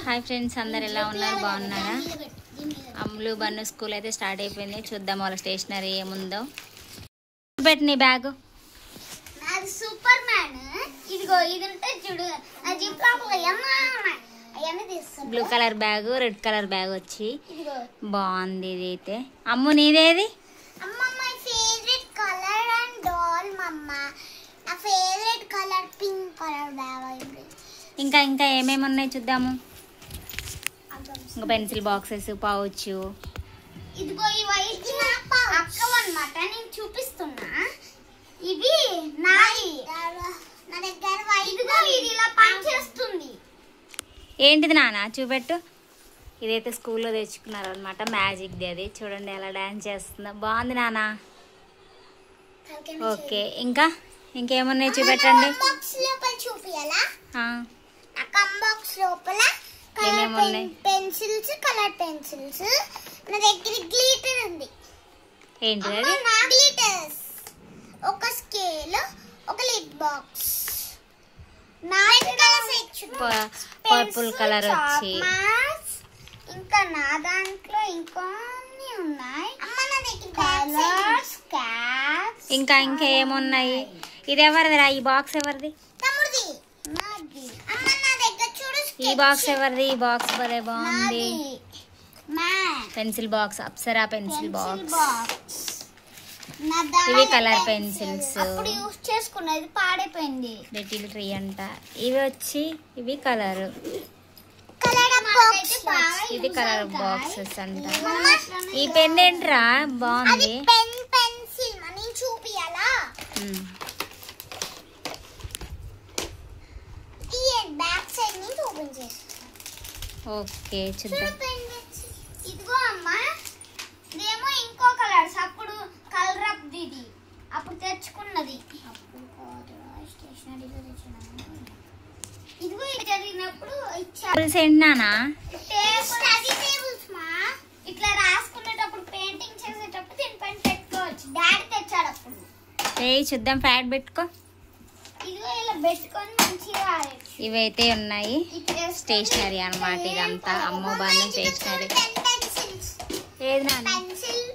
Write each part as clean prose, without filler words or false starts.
Hi friends, అందరు ఎలా ఉన్నారు? బాగున్నారా? అమ్ములు బన్ను స్కూల్ అయితే స్టార్ట్ అయిపోయింది. చూద్దాం వాళ్ళ స్టేషనరీ ఏముందో. పెట్టి నీ బ్యాగ్. సూపర్ మ్యాన్ ఇదిగో ఇది ఉంటే చూడు. Blue colour bag, red colour bag వచ్చి బాగుంది. ఇది అయితే అమ్ము నీదేది? అమ్మ my favourite colour and doll మమ్మ. నా favourite colour pink colour bag. ఇంకా ఇంకా ఏమేమి ఉన్నాయి చూద్దాము. ఇంకా పెన్సిల్ బాక్సెస్, పౌచ్. ఇదిగో ఇవి అక్కవన్నమాట, నేను చూపిస్తున్నా. ఇవి నాయి. నా దగ్గర ఇదిగో ఇది ఇలా పనిచేస్తుంది. ఏంటిది నాన్న? చూపెట్టు. ఇదైతే స్కూల్లో తెచ్చుకున్నారు అనమాట, మ్యాజిక్ది. అది చూడండి ఎలా డాన్స్ చేస్తుందో, బాగుంది నాన్న. ఓకే, ఇంకా ఇంకేమున్నాయి చూపెట్టండి. Pencils, colour pencils. నా దగ్గర గ్లిటర్ ఉంది. ఏంటి గ్లిటర్స్, ఒక స్కేల్, ఒక లిడ్ బాక్స్, పర్పుల్ కలర్ వచ్చి. ఇంకా నా దాంట్లో ఇంకొన్ని ఉన్నాయి. అమ్మ నా దగ్గర కలర్స్, క్యాప్స్. ఇంకా ఇంకా ఏమున్నాయి? ఇది ఎవరిదిరా? ఈ బాక్స్ ఎవరిది? తమ్ముడిది. నాది. అమ్మ నా దగ్గర చూడు. ఈ బాక్స్ ఎవరిది? ఈ బాక్స్ భలే బాగుంది. Pencil box, Apsara pencil box. ఇవి కలర్ పెన్సిల్స్. అప్పుడు యూస్ చేసుకున్నా, ఇది పాడైపోయింది. లిటిల్ ట్రీ అంట. ఇవి వచ్చి ఇవి కలర్. ఇది కలర్ బాక్సెస్ అంట. ఈ పెన్ ఏంట్రా? బాగుంది. పెన్సిల్ నేను చూపియాలా? బ్యాక్ సైడ్ నుంచి ఓపెన్ చేసి. ఓకే, చూద్దాం. ఇదిగో అమ్మ, ఇదేమో ఇంకో కలర్స్. అప్పుడు కలర్ అప్ ఇది అప్పుడు తెచ్చుకున్నది. ఇదిగో ఇది జరిగినప్పుడు ఏంటన్నా? స్టడీ టేబుల్స్ మా. ఇట్లా రాసుకునేటప్పుడు, పెయింటింగ్ చేసేటప్పుడు దీనిపైన పెట్టుకోవచ్చు. డాడీ తెచ్చాడు అప్పుడు. చూద్దాం, ఫ్యాట్ పెట్టుకో. ఇదిగో ఇలా పెట్టుకొని మంచిగా. ఇవైతే ఉన్నాయి స్టేషనరీ అన్నమాట. ఇదంతా అమ్మో బాను స్టేషనరీ. ఏది నాన్న? పెన్సిల్.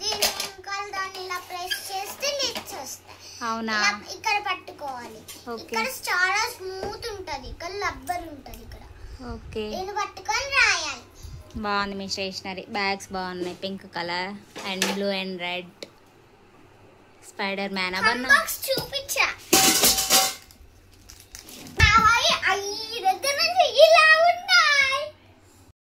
దీని వెనకాల దాన్ని ఇలా ప్రెస్ చేస్తే లిడ్స్ వస్తాయి. అవునా? ఇక్కడ పట్టుకోవాలి. ఇక్కడ చాలా స్మూత్ ఉంటది, ఇక్కడ రబ్బర్ ఉంటది. ఇక్కడ ఓకే, దీన్ని పట్టుకొని రాయాలి. బాగుంది మీ స్టేషనరీ. బ్యాగ్స్ బాగున్నాయి, pink colour and blue and red. Spider man. అవన్నీ